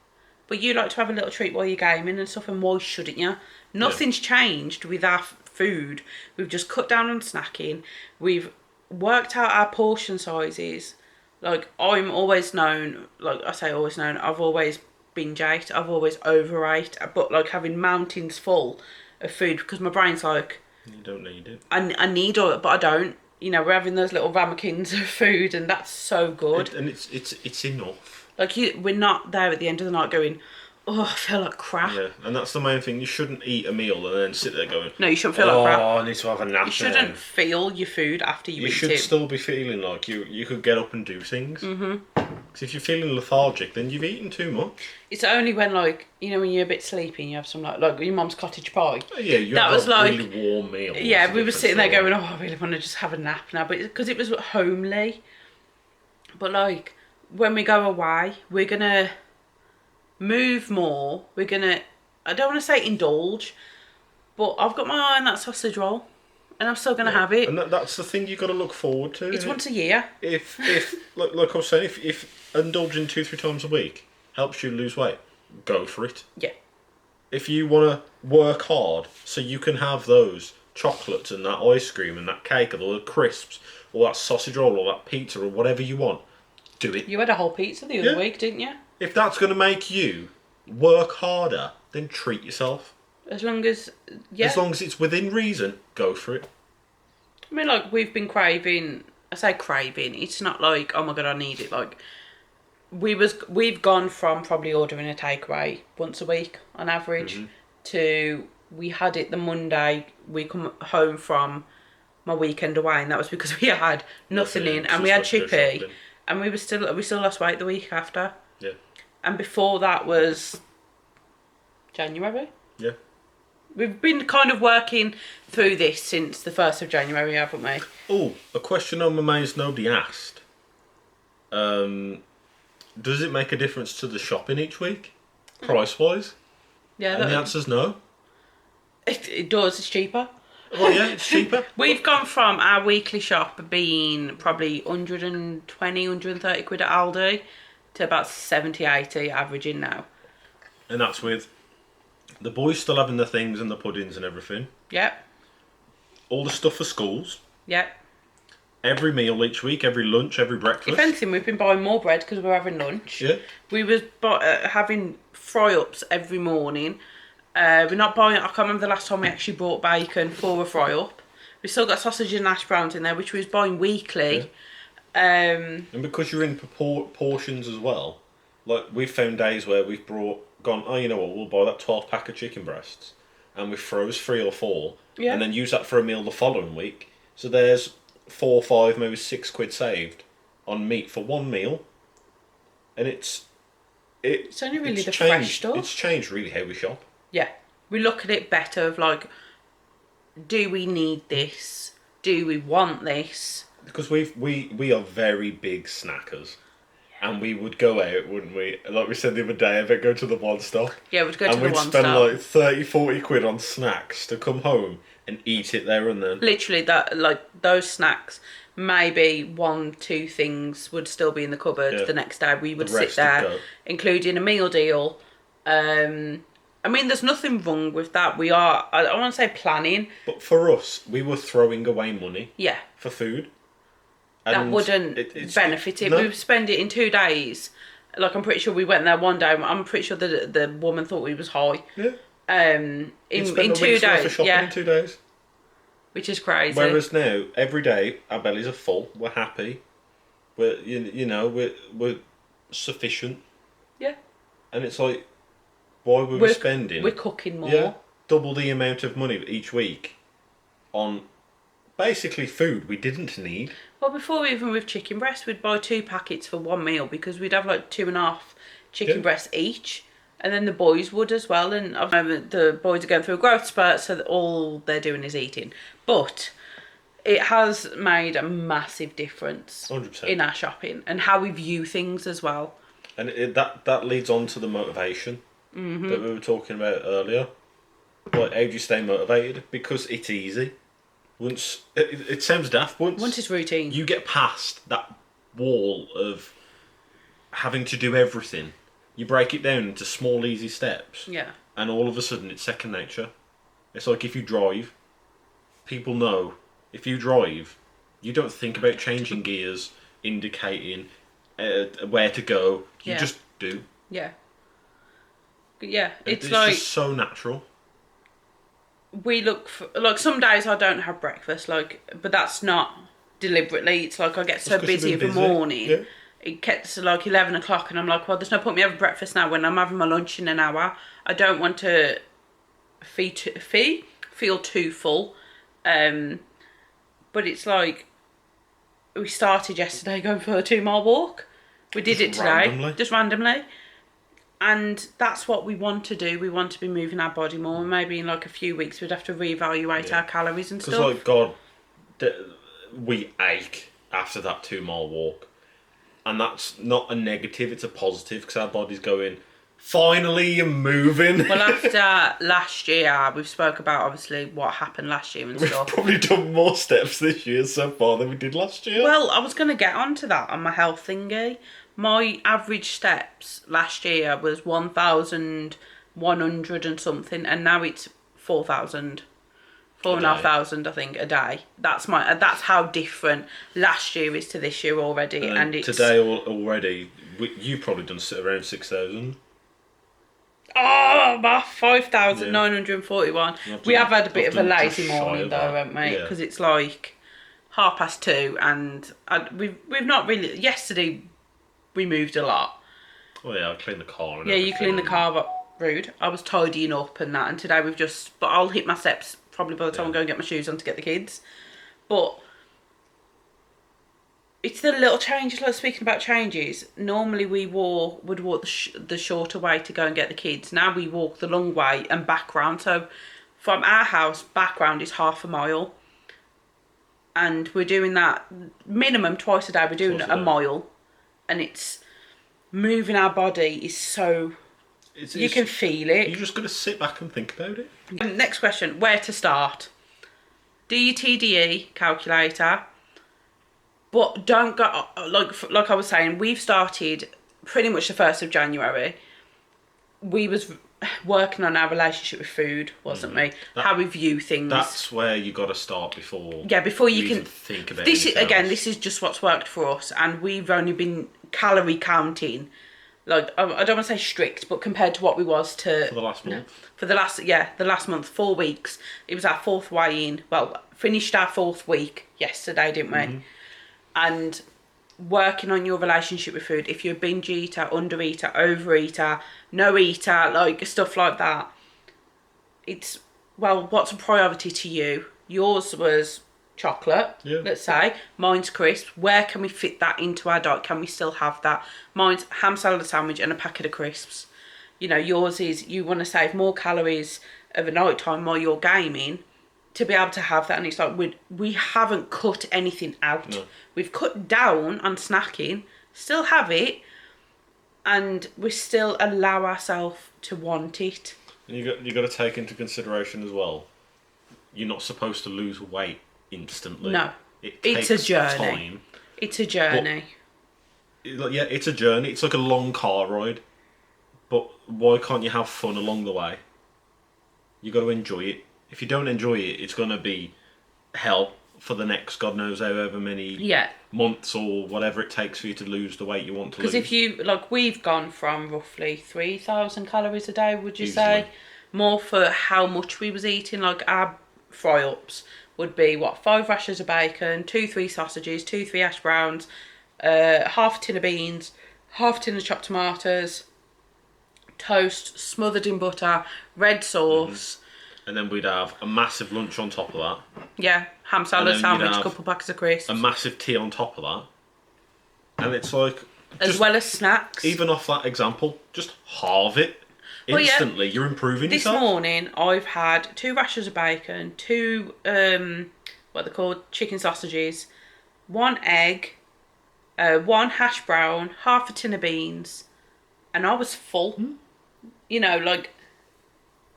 [SPEAKER 1] But you like to have a little treat while you're gaming and stuff, and why shouldn't you? Nothing's changed with our food. We've just cut down on snacking. We've worked out our portion sizes. Like, I'm always known, like I say always known, I've always binge ate, I've always overate, but like having mountains full of food because my brain's like...
[SPEAKER 2] You don't need it.
[SPEAKER 1] I need all it, but I don't. You know, we're having those little ramekins of food and that's so good.
[SPEAKER 2] And it's enough.
[SPEAKER 1] Like, we're not there at the end of the night going, oh, I feel like crap.
[SPEAKER 2] Yeah, and that's the main thing. You shouldn't eat a meal and then sit there going...
[SPEAKER 1] No, you shouldn't feel like crap.
[SPEAKER 2] Oh, I need to have a nap.
[SPEAKER 1] You shouldn't feel your food after you eat it.
[SPEAKER 2] You should still be feeling like you could get up and do things. Because if you're feeling lethargic, then you've eaten too much.
[SPEAKER 1] It's only when, like, you know, when you're a bit sleepy and you have some, like your mum's cottage pie.
[SPEAKER 2] Oh, yeah, you have a really warm meal.
[SPEAKER 1] Yeah, we were sitting there going, oh, I really want to just have a nap now. But because it was homely. But, like, when we go away, we're going to move more. We're going to, I don't want to say indulge, but I've got my eye on that sausage roll. And I'm still going to have it.
[SPEAKER 2] And that's the thing you've got to look forward to.
[SPEAKER 1] It's once a year.
[SPEAKER 2] If like I was saying, if indulging 2-3 times a week helps you lose weight, go for it.
[SPEAKER 1] Yeah.
[SPEAKER 2] If you want to work hard so you can have those chocolates and that ice cream and that cake and all the crisps, or that sausage roll or that pizza or whatever you want, do it.
[SPEAKER 1] You had a whole pizza the other week, didn't you?
[SPEAKER 2] If that's going to make you work harder, then treat yourself.
[SPEAKER 1] As long as
[SPEAKER 2] it's within reason, go for it.
[SPEAKER 1] I mean, like, we've been craving. I say craving. It's not like, oh my god, I need it. Like, we've gone from probably ordering a takeaway once a week on average to we had it the Monday we come home from my weekend away, and that was because we had nothing in, and we had chippy, and we still lost weight the week after.
[SPEAKER 2] Yeah.
[SPEAKER 1] And before that was January.
[SPEAKER 2] Yeah.
[SPEAKER 1] We've been kind of working through this since the 1st of January, haven't we?
[SPEAKER 2] Oh, a question I'm amazed nobody asked. Does it make a difference to the shopping each week, price-wise?
[SPEAKER 1] Yeah.
[SPEAKER 2] And the answer's no.
[SPEAKER 1] It does. It's cheaper.
[SPEAKER 2] Well, yeah, it's cheaper.
[SPEAKER 1] We've gone from our weekly shop being probably 120, 130 quid at Aldi to about 70, 80 averaging now.
[SPEAKER 2] And that's with the boys still having the things and the puddings and everything.
[SPEAKER 1] Yep.
[SPEAKER 2] All the stuff for schools.
[SPEAKER 1] Yep.
[SPEAKER 2] Every meal each week, every lunch, every breakfast.
[SPEAKER 1] If anything, we've been buying more bread because we're having lunch.
[SPEAKER 2] Yeah.
[SPEAKER 1] We was having fry-ups every morning. We're not buying. I can't remember the last time we actually bought bacon for a fry-up. We still got sausage and hash browns in there, which we was buying weekly. Yeah.
[SPEAKER 2] And because you're in portions as well, like we've found days where we've gone, oh, you know what, we'll buy that 12-pack of chicken breasts, and we froze 3 or 4, and then use that for a meal the following week. So there's 4, 5, maybe 6 quid saved on meat for one meal, and it's
[SPEAKER 1] only really the fresh stuff.
[SPEAKER 2] It's changed really how we shop.
[SPEAKER 1] Yeah, we look at it better of like, do we need this? Do we want this?
[SPEAKER 2] Because we are very big snackers. And we would go out, wouldn't we? Like we said the other day, about go to the one stop.
[SPEAKER 1] Yeah, we'd go to the one stop.
[SPEAKER 2] And we'd spend like 30, 40 quid on snacks to come home and eat it there and then.
[SPEAKER 1] Literally, that like those snacks, maybe 1, 2 things would still be in the cupboard the next day. We would sit there, including a meal deal. I mean, there's nothing wrong with that. We are, I don't want to say planning.
[SPEAKER 2] But for us, we were throwing away money.
[SPEAKER 1] Yeah.
[SPEAKER 2] For food.
[SPEAKER 1] That wouldn't benefit it.
[SPEAKER 2] No.
[SPEAKER 1] We would spend it in 2 days. Like, I'm pretty sure we went there one day. I'm pretty sure the woman thought we was high.
[SPEAKER 2] Yeah.
[SPEAKER 1] In 2 days.
[SPEAKER 2] For shopping in 2 days.
[SPEAKER 1] Which is crazy.
[SPEAKER 2] Whereas now, every day, our bellies are full. We're happy. We're sufficient.
[SPEAKER 1] Yeah.
[SPEAKER 2] And it's like, why were we spending?
[SPEAKER 1] We're cooking more.
[SPEAKER 2] Yeah. Double the amount of money each week on basically food we didn't need.
[SPEAKER 1] Well, before even with chicken breast, we'd buy 2 packets for one meal because we'd have like 2.5 chicken breasts each, and then the boys would as well. And at the moment, the boys are going through a growth spurt, so that all they're doing is eating. But it has made a massive difference
[SPEAKER 2] 100%.
[SPEAKER 1] In our shopping and how we view things as well.
[SPEAKER 2] And that leads on to the motivation that we were talking about earlier. Like, how do you stay motivated? Because it's easy. Once it sounds daft.
[SPEAKER 1] Once it's routine,
[SPEAKER 2] you get past that wall of having to do everything. You break it down into small, easy steps.
[SPEAKER 1] Yeah.
[SPEAKER 2] And all of a sudden, it's second nature. It's like if you drive, people know. If you drive, you don't think about changing gears, indicating where to go. You just do.
[SPEAKER 1] Yeah. Yeah, it's
[SPEAKER 2] just so natural.
[SPEAKER 1] We look for, like, some days I don't have breakfast, like, but that's not deliberately. It's like I get so busy in the morning. Yeah. It gets to like 11 o'clock and I'm like, well, there's no point me having breakfast now when I'm having my lunch in an hour. I don't want to feel too full. But it's like, we started yesterday going for a 2-mile walk. We did it today. Just randomly. And that's what we want to do. We want to be moving our body more. Maybe in like a few weeks we'd have to reevaluate our calories and stuff.
[SPEAKER 2] Because, like, God, we ache after that 2-mile walk. And that's not a negative, it's a positive, because our body's going, finally you're moving.
[SPEAKER 1] Well, after last year, we've spoke about, obviously, what happened last year and stuff.
[SPEAKER 2] We've probably done more steps this year so far than we did last year.
[SPEAKER 1] Well, I was going to get onto that on my health thingy. My average steps last year was 1,100 and something, and now it's 4,000. 4,500, I think, a day. That's how different last year is to this year already. And it's
[SPEAKER 2] today already, you've probably done around 6,000.
[SPEAKER 1] Oh, my 5,941. We have had a bit of a lazy morning though, haven't we?
[SPEAKER 2] Yeah.
[SPEAKER 1] Because it's like 2:30, and we've not really. Yesterday, we moved a lot.
[SPEAKER 2] Oh yeah, I cleaned the car.
[SPEAKER 1] Yeah, you cleaned the car, but rude. I was tidying up and that, and today we've just. But I'll hit my steps probably by the time I go and get my shoes on to get the kids. But it's the little changes. Like, speaking about changes, normally we would walk the shorter way to go and get the kids. Now we walk the long way and back round. So from our house, back round is 1/2 mile. And we're doing that minimum twice a day. We're doing a mile. And it's moving our body is so... you can feel it.
[SPEAKER 2] You just got to sit back and think about it.
[SPEAKER 1] Next question. Where to start? Do your TDE calculator. But don't go... Like I was saying, we've started pretty much the 1st of January. We was working on our relationship with food, wasn't we? How we view things.
[SPEAKER 2] That's where you got to start before.
[SPEAKER 1] Yeah, before you can
[SPEAKER 2] think about
[SPEAKER 1] this.
[SPEAKER 2] Else.
[SPEAKER 1] This is just what's worked for us, and we've only been calorie counting. Like, I don't want to say strict, but compared to what we was to
[SPEAKER 2] for the last month.
[SPEAKER 1] For the last month, 4 weeks. It was our 4th weigh-in. Well, finished our 4th week yesterday, didn't we? Mm-hmm. And working on your relationship with food. If you're a binge eater, under eater, overeater, no eater, like stuff like that. It's, well, what's a priority to you? Yours was chocolate, let's say. Mine's crisps. Where can we fit that into our diet? Can we still have that? Mine's ham salad sandwich and a packet of crisps. You know, yours is you want to save more calories of a night time while you're gaming to be able to have that. And it's like we haven't cut anything out. No. We've cut down on snacking, still have it, and we still allow ourselves to want it.
[SPEAKER 2] And you got to take into consideration as well, you're not supposed to lose weight instantly.
[SPEAKER 1] No, it's a journey. Time, it's a journey.
[SPEAKER 2] Yeah, it's a journey. It's like a long car ride. But why can't you have fun along the way? You got to enjoy it. If you don't enjoy it, it's going to be hell for the next God knows however many months or whatever it takes for you to lose the weight you want to lose.
[SPEAKER 1] Because if you, like, we've gone from roughly 3,000 calories a day, would you say? More for how much we was eating. Like, our fry-ups would be, 5 rashers of bacon, 2-3 sausages, 2-3 hash browns, half a tin of beans, half a tin of chopped tomatoes, toast smothered in butter, red sauce. Mm-hmm.
[SPEAKER 2] And then we'd have a massive lunch on top of that.
[SPEAKER 1] Yeah, ham salad sandwich, a couple packets of crisps.
[SPEAKER 2] A massive tea on top of that. And it's like...
[SPEAKER 1] as well as snacks.
[SPEAKER 2] Even off that example, just halve it. Instantly, you're improving yourself.
[SPEAKER 1] This morning, I've had 2 rashers of bacon, 2, what they're called, chicken sausages, 1 egg, 1 hash brown, half a tin of beans, and I was full. Mm. You know, like...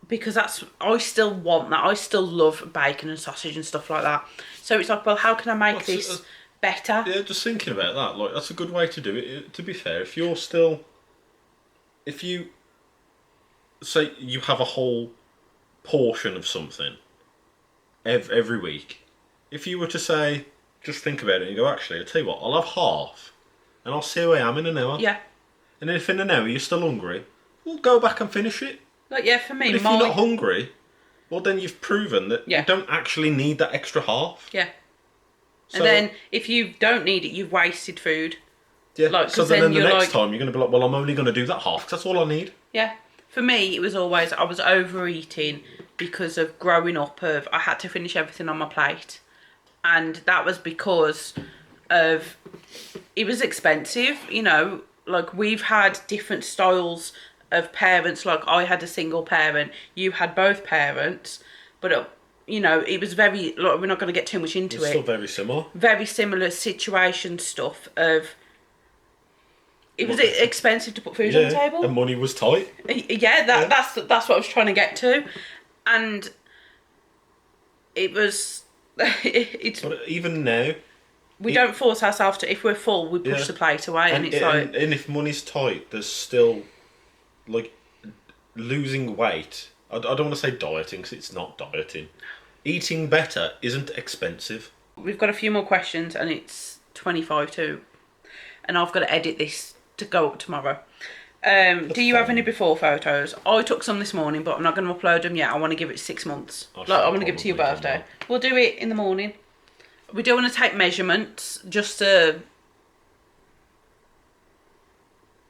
[SPEAKER 1] because I still want that. I still love bacon and sausage and stuff like that. So it's like, well, how can I make this better?
[SPEAKER 2] Yeah, just thinking about that, like, that's a good way to do it. To be fair, if you say you have a whole portion of something every week, if you were to say, just think about it and go, actually, I'll tell you what, I'll have half and I'll see who I am in an hour.
[SPEAKER 1] Yeah.
[SPEAKER 2] And if in an hour you're still hungry, we'll go back and finish it.
[SPEAKER 1] Like, yeah, for me,
[SPEAKER 2] but if you're not hungry, well, then you've proven that you don't actually need that extra half.
[SPEAKER 1] Yeah. So, and then if you don't need it, you've wasted food.
[SPEAKER 2] Yeah. Like, so then the next time you're going to be like, well, I'm only going to do that half because that's all I need.
[SPEAKER 1] Yeah. For me, it was always, I was overeating because of growing up I had to finish everything on my plate. And that was because of, it was expensive, you know, like we've had different styles of parents. Like, I had a single parent, you had both parents, but you know, it was very, like, we're not going to get too much into it.
[SPEAKER 2] Still very similar.
[SPEAKER 1] Very similar situation stuff of, it was expensive to put food on the table.
[SPEAKER 2] And money was tight.
[SPEAKER 1] Yeah, that's what I was trying to get to. And it was,
[SPEAKER 2] but even now,
[SPEAKER 1] we don't force ourselves to, if we're full, we push the plate away, and it's like...
[SPEAKER 2] And if money's tight, there's still, like, losing weight. I don't want to say dieting, because it's not dieting. Eating better isn't expensive.
[SPEAKER 1] We've got a few more questions, and it's 25 to, and I've got to edit this to go up tomorrow. Do you have any before photos? I took some this morning, but I'm not going to upload them yet. I want to give it 6 months. I want to give it to your birthday. We'll do it in the morning. We do want to take measurements just to...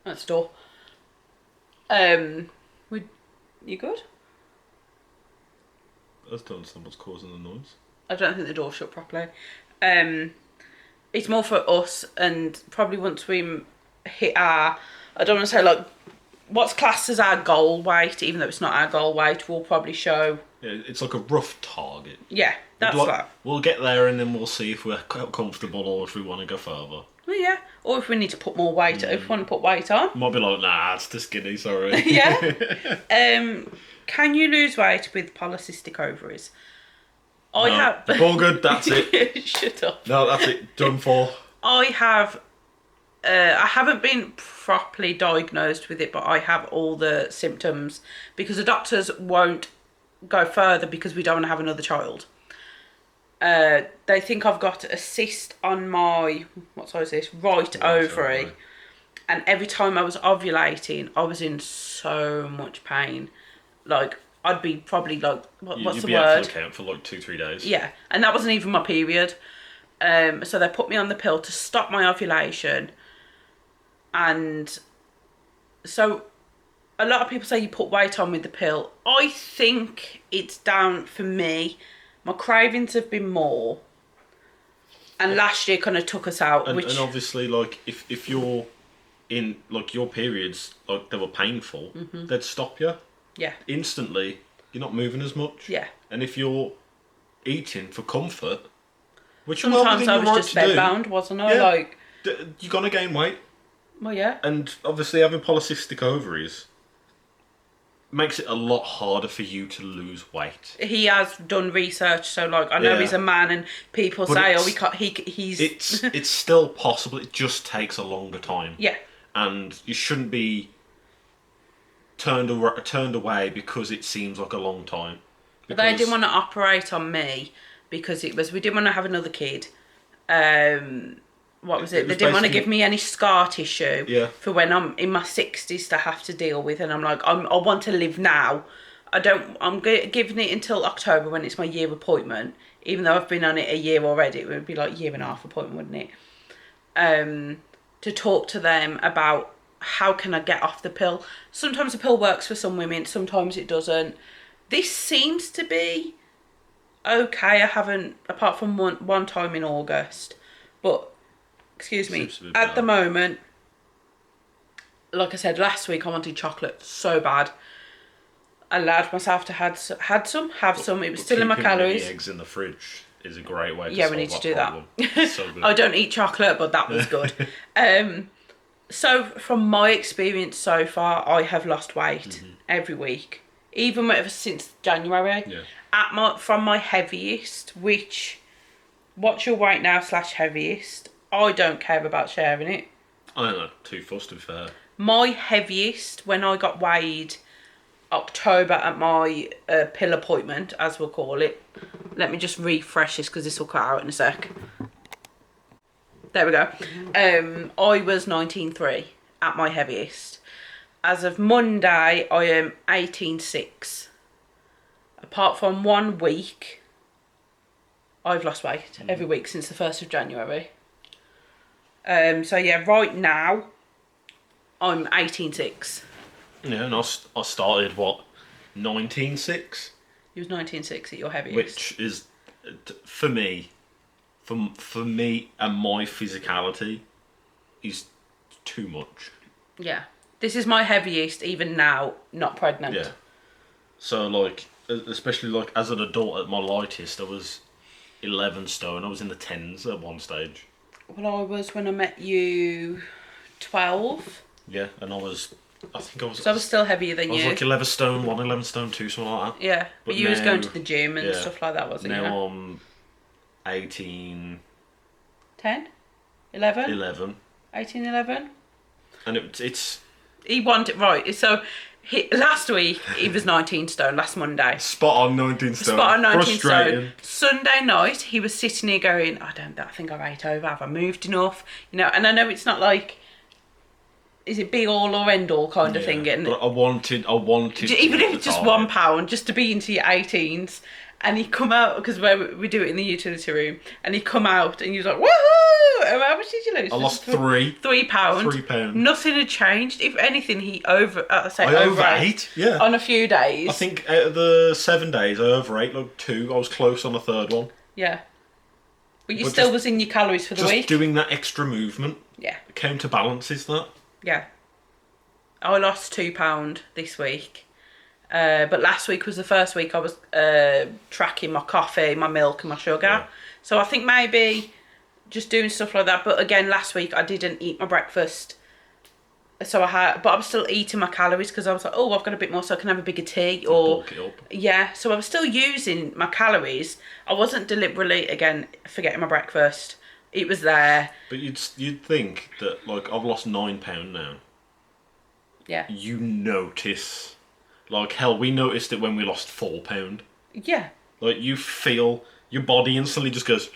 [SPEAKER 1] That's the door. You good?
[SPEAKER 2] I just don't understand what's causing the noise.
[SPEAKER 1] I don't think the door's shut properly. It's more for us, and probably once we hit our... I don't want to say, like, what's classed as our goal weight, even though it's not our goal weight, we'll probably show...
[SPEAKER 2] Yeah, it's like a rough target.
[SPEAKER 1] Yeah, that's that.
[SPEAKER 2] We'll get there and then we'll see if we're comfortable or if we want to go further.
[SPEAKER 1] Well, yeah, or if we need to put more weight, if we want to put weight on.
[SPEAKER 2] Might be like, nah, it's too skinny, sorry.
[SPEAKER 1] Yeah. Can you lose weight with polycystic ovaries? I have...
[SPEAKER 2] All good, that's it.
[SPEAKER 1] Shut up.
[SPEAKER 2] No, that's it, done for.
[SPEAKER 1] I haven't been properly diagnosed with it, but I have all the symptoms because the doctors won't go further because we don't want to have another child. They think I've got a cyst on my, what size is this? Right ovary. And every time I was ovulating, I was in so much pain. Like, I'd be probably like, what's the word?
[SPEAKER 2] You'd be out for the count for like 2-3 days.
[SPEAKER 1] Yeah, and that wasn't even my period. So they put me on the pill to stop my ovulation. And so a lot of people say you put weight on with the pill. I think it's down for me. My cravings have been more. And last year kind of took us out.
[SPEAKER 2] And obviously, like, if you're in, like, your periods, like, they were painful, they'd stop you.
[SPEAKER 1] Yeah.
[SPEAKER 2] Instantly, you're not moving as much.
[SPEAKER 1] Yeah.
[SPEAKER 2] And if you're eating for comfort, which
[SPEAKER 1] sometimes I was just bedbound, wasn't I?
[SPEAKER 2] Yeah.
[SPEAKER 1] Like,
[SPEAKER 2] you're going to gain weight.
[SPEAKER 1] Well, yeah.
[SPEAKER 2] And obviously having polycystic ovaries makes it a lot harder for you to lose weight.
[SPEAKER 1] He has done research, so like I know he's a man, and people say, "Oh, he's."
[SPEAKER 2] It's still possible. It just takes a longer time.
[SPEAKER 1] Yeah.
[SPEAKER 2] And you shouldn't be turned away because it seems like a long time.
[SPEAKER 1] But they didn't want to operate on me because we didn't want to have another kid. What was it? They didn't want to give me any scar tissue for when I'm in my 60s to have to deal with. And I'm like, I want to live now. I'm giving it until October when it's my year appointment. Even though I've been on it a year already, it would be like a year and a half appointment, wouldn't it? To talk to them about how can I get off the pill. Sometimes the pill works for some women, sometimes it doesn't. This seems to be okay. I haven't, apart from one time in August, but... Excuse me. At the moment, like I said last week, I wanted chocolate so bad. I allowed myself to have some. It was still in my calories.
[SPEAKER 2] The eggs in the fridge is a great way to
[SPEAKER 1] yeah,
[SPEAKER 2] solve
[SPEAKER 1] we need to do
[SPEAKER 2] problem.
[SPEAKER 1] that.
[SPEAKER 2] So good.
[SPEAKER 1] I don't eat chocolate, but that was good. So from my experience so far, I have lost weight every week, even since January.
[SPEAKER 2] Yeah.
[SPEAKER 1] From my heaviest, what's your weight now / heaviest? I don't care about sharing it.
[SPEAKER 2] I don't know, too fussed to be fair.
[SPEAKER 1] My heaviest, when I got weighed October at my pill appointment, as we'll call it. Let me just refresh this because this will cut out in a sec. There we go. I was 19.3 at my heaviest. As of Monday, I am 18.6. Apart from 1 week, I've lost weight every week since the 1st of January. So yeah, right now, I'm 18.6.
[SPEAKER 2] Yeah, and I started, 19.6?
[SPEAKER 1] You was 19.6 at your heaviest.
[SPEAKER 2] Which is, for me, for me and my physicality, is too much.
[SPEAKER 1] Yeah. This is my heaviest, even now, not pregnant.
[SPEAKER 2] Yeah. So, like, especially, like, as an adult at my lightest, I was 11 stone. I was in the 10s at one stage.
[SPEAKER 1] Well, I was, when I met you, 12.
[SPEAKER 2] Yeah, and I think I was...
[SPEAKER 1] So I was still heavier than you.
[SPEAKER 2] I was like 11 stone 1, 11 stone 2, something like that.
[SPEAKER 1] Yeah, but you was going to the gym and stuff like that, wasn't you?
[SPEAKER 2] Now I'm 18...
[SPEAKER 1] 10? 11?
[SPEAKER 2] 11.
[SPEAKER 1] 18, 11?
[SPEAKER 2] And it's...
[SPEAKER 1] He wanted... Right, so Last week, he was 19 stone, last Monday.
[SPEAKER 2] Spot on 19 stone.
[SPEAKER 1] Spot on 19
[SPEAKER 2] Frustrating.
[SPEAKER 1] stone. Sunday night, he was sitting here going, I think I've ate over, have I moved enough? You know, and I know it's not like, is it be all or end all kind of thing? And
[SPEAKER 2] but I wanted
[SPEAKER 1] even if it's just £1, just to be into your 18s. And he come out, because we do it in the utility room, and he come out and he was like, woohoo! And how much did you lose?
[SPEAKER 2] I lost £3.
[SPEAKER 1] £3. Nothing had changed. If anything, he
[SPEAKER 2] I overate. Yeah.
[SPEAKER 1] On a few days.
[SPEAKER 2] I think out of the 7 days, I overate like 2. I was close on the third one.
[SPEAKER 1] Yeah. But you still was in your calories for the week.
[SPEAKER 2] Just doing that extra movement.
[SPEAKER 1] Yeah.
[SPEAKER 2] Counterbalances that.
[SPEAKER 1] Yeah. I lost £2 this week. But last week was the first week I was tracking my coffee, my milk and my sugar.
[SPEAKER 2] Yeah.
[SPEAKER 1] So I think maybe just doing stuff like that. But again, last week I didn't eat my breakfast. But I was still eating my calories because I was like, oh, I've got a bit more so I can have a bigger tea. Or
[SPEAKER 2] bulk it up.
[SPEAKER 1] Yeah, so I was still using my calories. I wasn't deliberately, again, forgetting my breakfast. It was there.
[SPEAKER 2] But you'd think that, like, I've lost £9 now.
[SPEAKER 1] Yeah.
[SPEAKER 2] You notice... Like, hell, we noticed it when we lost £4.
[SPEAKER 1] Yeah.
[SPEAKER 2] Like, you feel... Your body instantly just goes...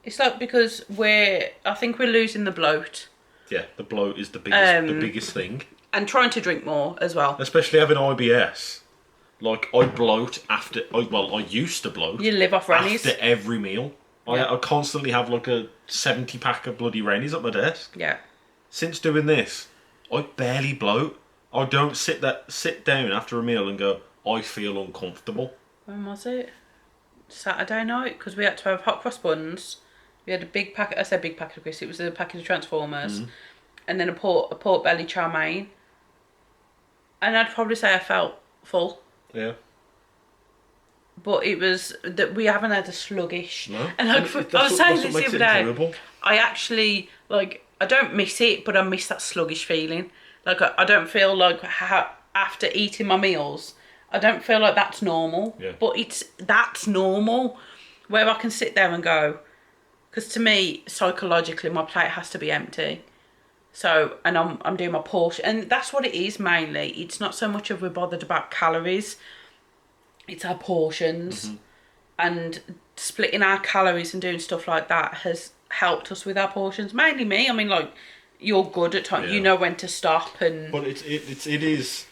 [SPEAKER 1] It's like because I think we're losing the bloat.
[SPEAKER 2] Yeah, the bloat is the biggest thing.
[SPEAKER 1] And trying to drink more as well.
[SPEAKER 2] Especially having IBS. Like, I bloat after... I used to bloat.
[SPEAKER 1] You live off Rennies.
[SPEAKER 2] After every meal.
[SPEAKER 1] Yeah.
[SPEAKER 2] I constantly have, like, a 70-pack of bloody Rennies at my desk.
[SPEAKER 1] Yeah.
[SPEAKER 2] Since doing this, I barely bloat. I don't sit down after a meal and go, I feel uncomfortable.
[SPEAKER 1] When was it? Saturday night, because we had to have hot cross buns. We had a big packet. I said big packet of crisps. It was a packet of Transformers, and then a pork belly chow mein. And I'd probably say I felt full.
[SPEAKER 2] Yeah.
[SPEAKER 1] But it was that we haven't had a sluggish.
[SPEAKER 2] No.
[SPEAKER 1] And I was saying this the other day. I actually I don't miss it, but I miss that sluggish feeling. Like, I don't feel like after eating my meals, I don't feel like that's normal.
[SPEAKER 2] Yeah.
[SPEAKER 1] But that's normal. Where I can sit there and go, because to me, psychologically, my plate has to be empty. So, and I'm doing my portion. And that's what it is mainly. It's not so much of we're bothered about calories. It's our portions. Mm-hmm. And splitting our calories and doing stuff like that has helped us with our portions. Mainly me. I mean, like... You're good at times. Yeah. You know when to stop and.
[SPEAKER 2] But it is,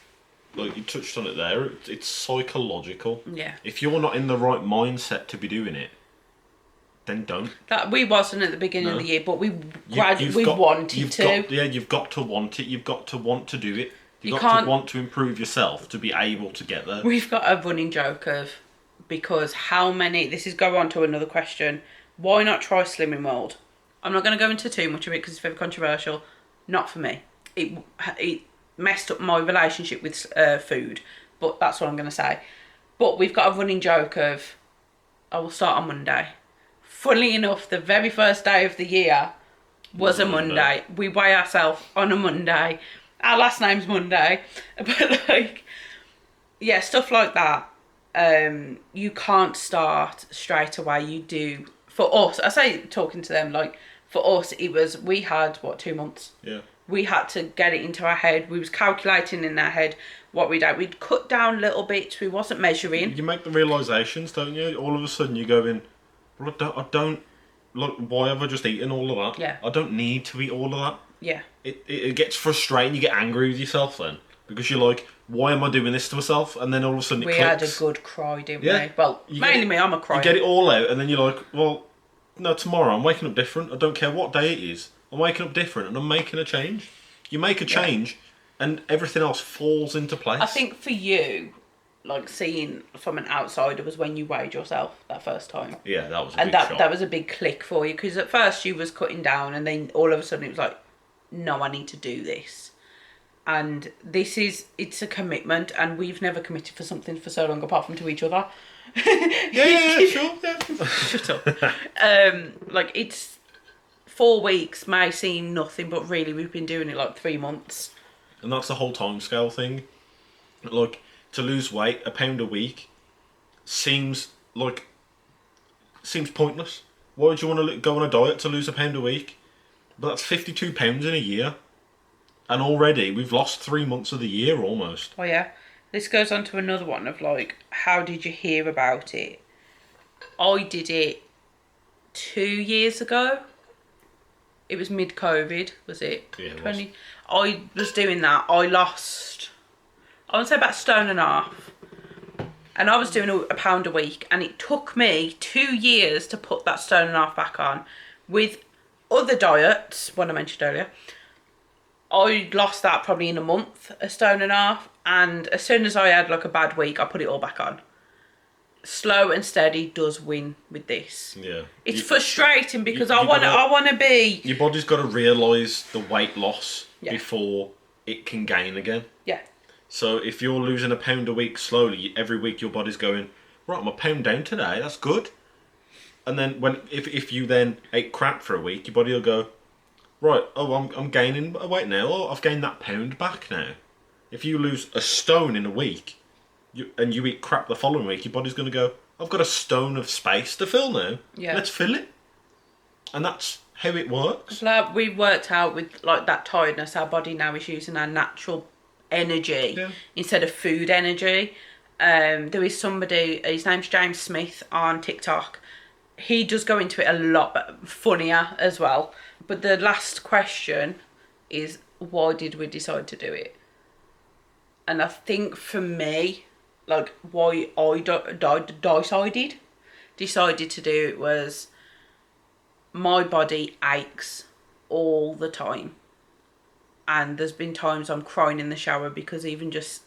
[SPEAKER 2] like you touched on it there. It's psychological.
[SPEAKER 1] Yeah.
[SPEAKER 2] If you're not in the right mindset to be doing it, then don't.
[SPEAKER 1] That we wasn't at the beginning of the year, but we wanted to.
[SPEAKER 2] You've got to want it. You've got to want to do it. You've got to want to improve yourself to be able to get there.
[SPEAKER 1] We've got a running joke of because how many. This is go on to another question. Why not try Slimming World? I'm not going to go into too much of it because it's very controversial. Not for me. It messed up my relationship with food. But that's what I'm going to say. But we've got a running joke of, I will start on Monday. Funnily enough, the very first day of the year was a Monday. We weigh ourselves on a Monday. Our last name's Monday. But like, yeah, stuff like that. You can't start straight away. You do. For us, I say talking to them, like, for us, we had, 2 months?
[SPEAKER 2] Yeah.
[SPEAKER 1] We had to get it into our head. We was calculating in our head what we'd do. We'd cut down little bits. We wasn't measuring.
[SPEAKER 2] You make the realisations, don't you? All of a sudden you go in, well, I don't, look, why have I just eaten all of that?
[SPEAKER 1] Yeah.
[SPEAKER 2] I don't need to eat all of that.
[SPEAKER 1] Yeah.
[SPEAKER 2] It gets frustrating. You get angry with yourself then. Because you're like, why am I doing this to myself? And then all of a sudden it clicks.
[SPEAKER 1] We had a good cry, didn't we? Well, mainly me, I'm a crier.
[SPEAKER 2] You get it all out and then you're like, well, no, tomorrow I'm waking up different. I don't care what day it is. I'm waking up different and I'm making a change. You make a change and everything else falls into place.
[SPEAKER 1] I think for you, like seeing from an outsider was when you weighed yourself that first time.
[SPEAKER 2] Yeah, that was a big shock.
[SPEAKER 1] That was a big click for you because at first you was cutting down and then all of a sudden it was like, no, I need to do this. And it's a commitment and we've never committed for something for so long apart from to each other.
[SPEAKER 2] Yeah, sure. Yeah.
[SPEAKER 1] Shut up. Like it's 4 weeks may seem nothing, but really we've been doing it like 3 months.
[SPEAKER 2] And that's the whole timescale thing. Like to lose weight, £1 a week seems pointless. Why would you want to go on a diet to lose £1 a week? But that's £52 in a year. And already we've lost 3 months of the year almost.
[SPEAKER 1] Oh yeah. This goes on to another one of like, how did you hear about it? I did it 2 years ago. It was mid-COVID, was it?
[SPEAKER 2] Yeah, it
[SPEAKER 1] 20.
[SPEAKER 2] was.
[SPEAKER 1] I was doing that. I lost, I want to say about 1.5 stone. And I was doing a pound a week. And it took me 2 years to put that 1.5 stone back on. With other diets, one I mentioned earlier, I lost that probably in a month, 1.5 stone. And as soon as I had like a bad week, I put it all back on. Slow and steady does win with this.
[SPEAKER 2] Yeah.
[SPEAKER 1] It's frustrating because I want to be...
[SPEAKER 2] Your body's got to realise the weight loss
[SPEAKER 1] Yeah.
[SPEAKER 2] before it can gain again.
[SPEAKER 1] Yeah.
[SPEAKER 2] So if you're losing a pound a week slowly, every week your body's going, right, I'm a pound down today, that's good. And then if you then ate crap for a week, your body will go, right, oh, I'm gaining a weight now. Oh, I've gained that pound back now. If you lose a stone in a week, and you eat crap the following week, your body's going to go, I've got a stone of space to fill now.
[SPEAKER 1] Yeah.
[SPEAKER 2] Let's fill it. And that's how it works.
[SPEAKER 1] Like we worked out with like that tiredness, our body now is using our natural energy instead of food energy. There is somebody, his name's James Smith on TikTok. He does go into it a lot, but funnier as well. But the last question is, why did we decide to do it? And I think for me, like why I decided to do it was my body aches all the time. And there's been times I'm crying in the shower because even just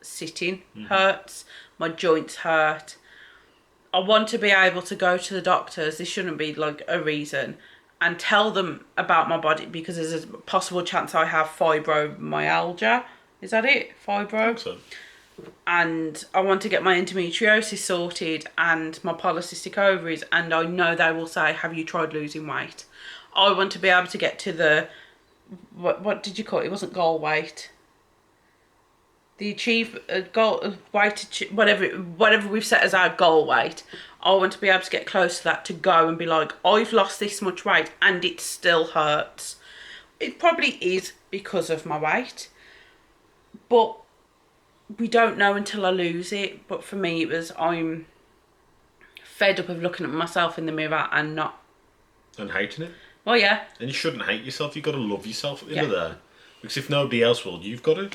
[SPEAKER 1] sitting hurts. My joints hurt. I want to be able to go to the doctors. This shouldn't be like a reason. And tell them about my body because there's a possible chance I have fibromyalgia. Is that it? Fibro?
[SPEAKER 2] I think so.
[SPEAKER 1] And I want to get my endometriosis sorted and my polycystic ovaries, and I know they will say, have you tried losing weight? I want to be able to get to the, what did you call it? It wasn't goal weight. The goal weight, whatever we've set as our goal weight. I want to be able to get close to that to go and be like, I've lost this much weight and it still hurts. It probably is because of my weight, but we don't know until I lose it. But for me, it was, I'm fed up of looking at myself in the mirror and not...
[SPEAKER 2] And hating it.
[SPEAKER 1] Well, yeah.
[SPEAKER 2] And you shouldn't hate yourself. You've got to love yourself at the end of the day. Because if nobody else will, you've got to.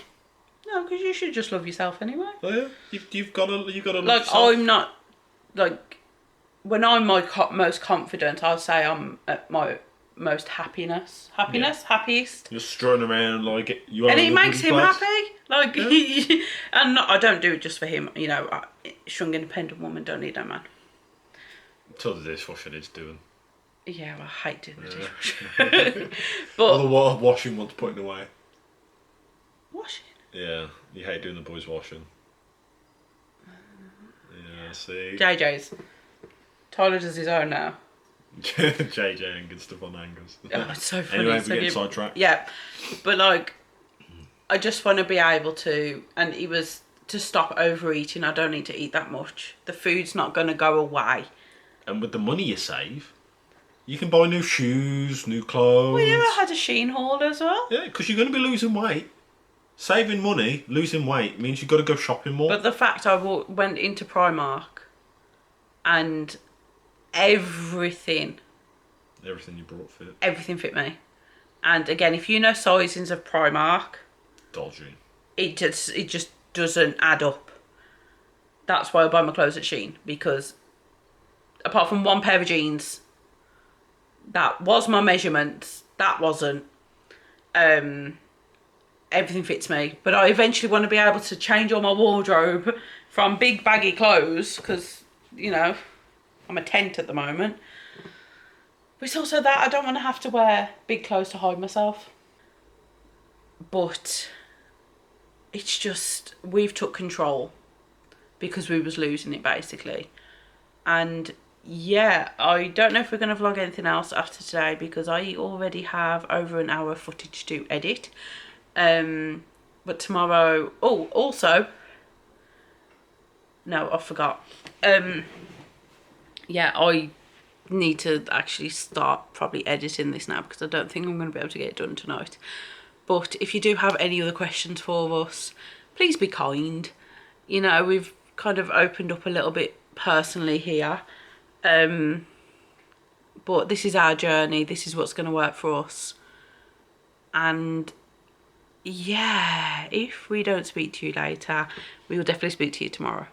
[SPEAKER 1] No, because you should just love yourself anyway.
[SPEAKER 2] Oh yeah, you've got to love
[SPEAKER 1] like,
[SPEAKER 2] yourself.
[SPEAKER 1] I'm not, like, when I'm my most confident, I'll say I'm at my most happiest.
[SPEAKER 2] You're strolling around like you are.
[SPEAKER 1] And it makes him
[SPEAKER 2] place.
[SPEAKER 1] happy. Like, and not, I don't do it just for him. You know, strong, independent woman don't need no man.
[SPEAKER 2] Until the dishwasher needs doing.
[SPEAKER 1] Yeah, well, I hate doing the dishwasher. But
[SPEAKER 2] or the washing one's putting away.
[SPEAKER 1] Washing?
[SPEAKER 2] Yeah, you hate doing the boys' washing. Yeah, see.
[SPEAKER 1] JJ's. Tyler does his own now.
[SPEAKER 2] JJ and good stuff on angles.
[SPEAKER 1] Oh, it's so funny.
[SPEAKER 2] Anyway,
[SPEAKER 1] so
[SPEAKER 2] we're getting
[SPEAKER 1] good.
[SPEAKER 2] sidetracked.
[SPEAKER 1] Yeah, but like, I just want to be able to, and it was to stop overeating. I don't need to eat that much. The food's not going to go away.
[SPEAKER 2] And with the money you save, you can buy new shoes, new clothes.
[SPEAKER 1] Well, yeah, I had a Shein haul as well.
[SPEAKER 2] Yeah, because you're going to be losing weight. Saving money, losing weight means you've got to go shopping more.
[SPEAKER 1] But the fact I went into Primark and everything
[SPEAKER 2] you brought fit.
[SPEAKER 1] Everything fit me. And again, if you know sizings of Primark,
[SPEAKER 2] dodgy.
[SPEAKER 1] It just doesn't add up. That's why I buy my clothes at Shein, because apart from one pair of jeans, that was my measurements. That wasn't. Everything fits me, but I eventually want to be able to change all my wardrobe from big baggy clothes, because, you know, I'm a tent at the moment. But it's also that I don't want to have to wear big clothes to hide myself. But it's just, we've took control because we was losing it, basically. And yeah, I don't know if we're going to vlog anything else after today, because I already have over an hour of footage to edit. But tomorrow, also, no, I forgot. Yeah, I need to actually start probably editing this now, because I don't think I'm going to be able to get it done tonight. But if you do have any other questions for us, please be kind. You know, we've kind of opened up a little bit personally here. But this is our journey. This is what's going to work for us. And yeah, if we don't speak to you later, we will definitely speak to you tomorrow.